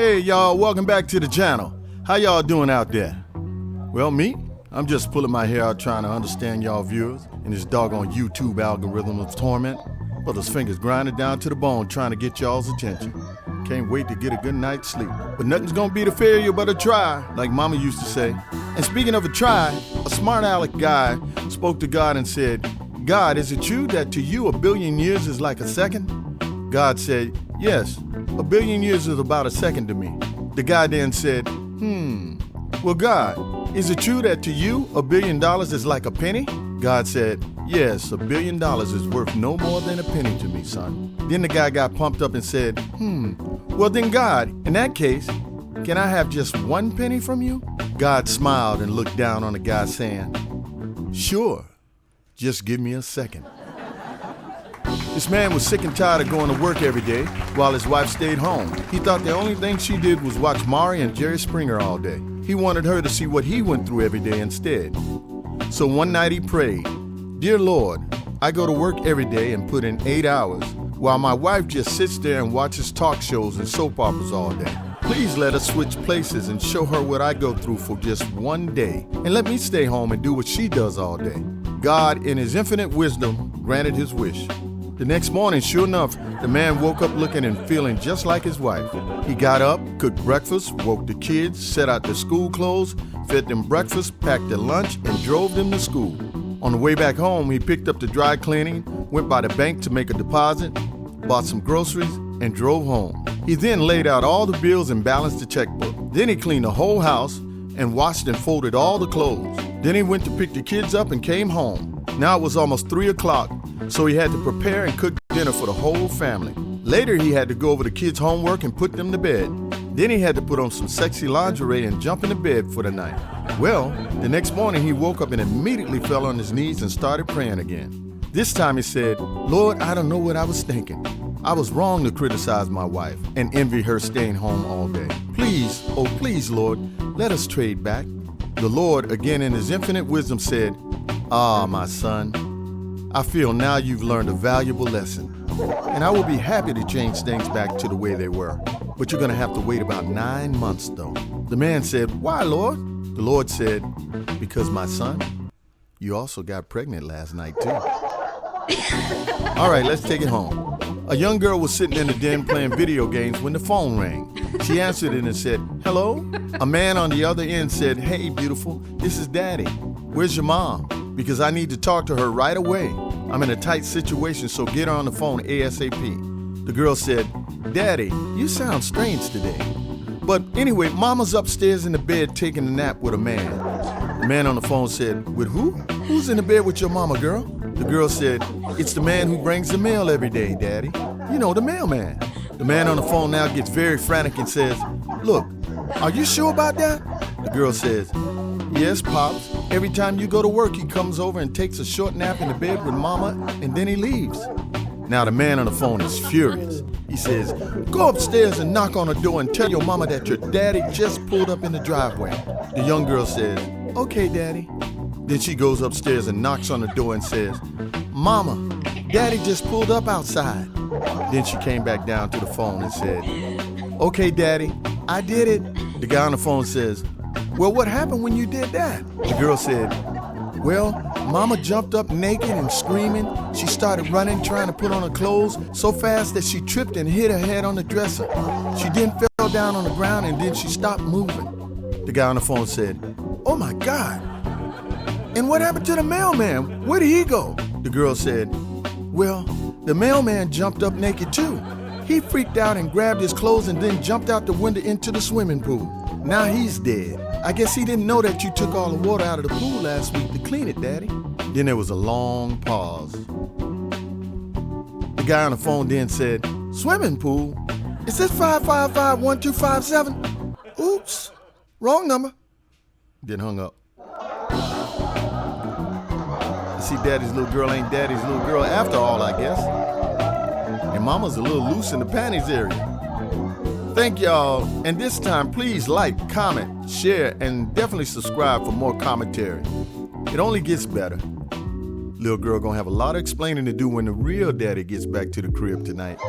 Hey y'all, welcome back to the channel. How y'all doing out there? Well, me? I'm just pulling my hair out trying to understand y'all viewers in this doggone YouTube algorithm of torment. But those fingers grinding down to the bone trying to get y'all's attention. Can't wait to get a good night's sleep. But nothing's gonna beat a failure but a try, like Mama used to say. And speaking of a try, a smart aleck guy spoke to God and said, God, is it true that to you a billion years is like a second? God said, yes, a billion years is about a second to me. The guy then said, well, God, is it true that to you $1 billion is like a penny? God said, yes, $1 billion is worth no more than a penny to me, son. Then the guy got pumped up and said, well then God, in that case, can I have just 1 penny from you? God smiled and looked down on the guy saying, sure, just give me a second. This man was sick and tired of going to work every day while his wife stayed home. He thought the only thing she did was watch Maury and Jerry Springer all day. He wanted her to see what he went through every day instead. So one night he prayed, Dear Lord, I go to work every day and put in 8 hours while my wife just sits there and watches talk shows and soap operas all day. Please let us switch places and show her what I go through for just 1 day and let me stay home and do what she does all day. God, in his infinite wisdom, granted his wish. The next morning, sure enough, the man woke up looking and feeling just like his wife. He got up, cooked breakfast, woke the kids, set out their school clothes, fed them breakfast, packed their lunch, and drove them to school. On the way back home, he picked up the dry cleaning, went by the bank to make a deposit, bought some groceries, and drove home. He then laid out all the bills and balanced the checkbook. Then he cleaned the whole house and washed and folded all the clothes. Then he went to pick the kids up and came home. Now it was almost 3 o'clock, so he had to prepare and cook dinner for the whole family. Later, he had to go over the kids' homework and put them to bed. Then he had to put on some sexy lingerie and jump into bed for the night. Well, the next morning he woke up and immediately fell on his knees and started praying again. This time he said, Lord, I don't know what I was thinking. I was wrong to criticize my wife and envy her staying home all day. Please, oh please, Lord, let us trade back. The Lord, again in his infinite wisdom, said, Ah, my son, I feel now you've learned a valuable lesson, and I will be happy to change things back to the way they were. But you're going to have to wait about 9 months, though. The man said, Why, Lord? The Lord said, Because, my son, you also got pregnant last night, too. All right, let's take it home. A young girl was sitting in the den playing video games when the phone rang. She answered it and said, Hello? A man on the other end said, Hey, beautiful, this is Daddy. Where's your mom? Because I need to talk to her right away. I'm in a tight situation, so get her on the phone ASAP. The girl said, Daddy, you sound strange today. But anyway, Mama's upstairs in the bed taking a nap with a man. The man on the phone said, With who? Who's in the bed with your mama, girl? The girl said, It's the man who brings the mail every day, Daddy. You know, the mailman. The man on the phone now gets very frantic and says, Look, are you sure about that? The girl says, Yes, Pops. Every time you go to work, he comes over and takes a short nap in the bed with Mama, and then he leaves. Now the man on the phone is furious. He says, Go upstairs and knock on the door and tell your mama that your daddy just pulled up in the driveway. The young girl says, Okay, Daddy. Then she goes upstairs and knocks on the door and says, Mama, Daddy just pulled up outside. Then she came back down to the phone and said, Okay, Daddy, I did it. The guy on the phone says, Well, what happened when you did that? The girl said, Well, Mama jumped up naked and screaming. She started running, trying to put on her clothes so fast that she tripped and hit her head on the dresser. She then fell down on the ground and then she stopped moving. The guy on the phone said, Oh my God. And what happened to the mailman? Where did he go? The girl said, Well, the mailman jumped up naked too. He freaked out and grabbed his clothes and then jumped out the window into the swimming pool. Now he's dead. I guess he didn't know that you took all the water out of the pool last week to clean it, Daddy. Then there was a long pause. The guy on the phone then said, Swimming pool? Is this 555-1257? Oops, wrong number. Then hung up. See, Daddy's little girl ain't Daddy's little girl after all, I guess. And Mama's a little loose in the panties area. Thank y'all, and this time please like, comment, share, and definitely subscribe for more commentary. It only gets better. Little girl gonna have a lot of explaining to do when the real daddy gets back to the crib tonight.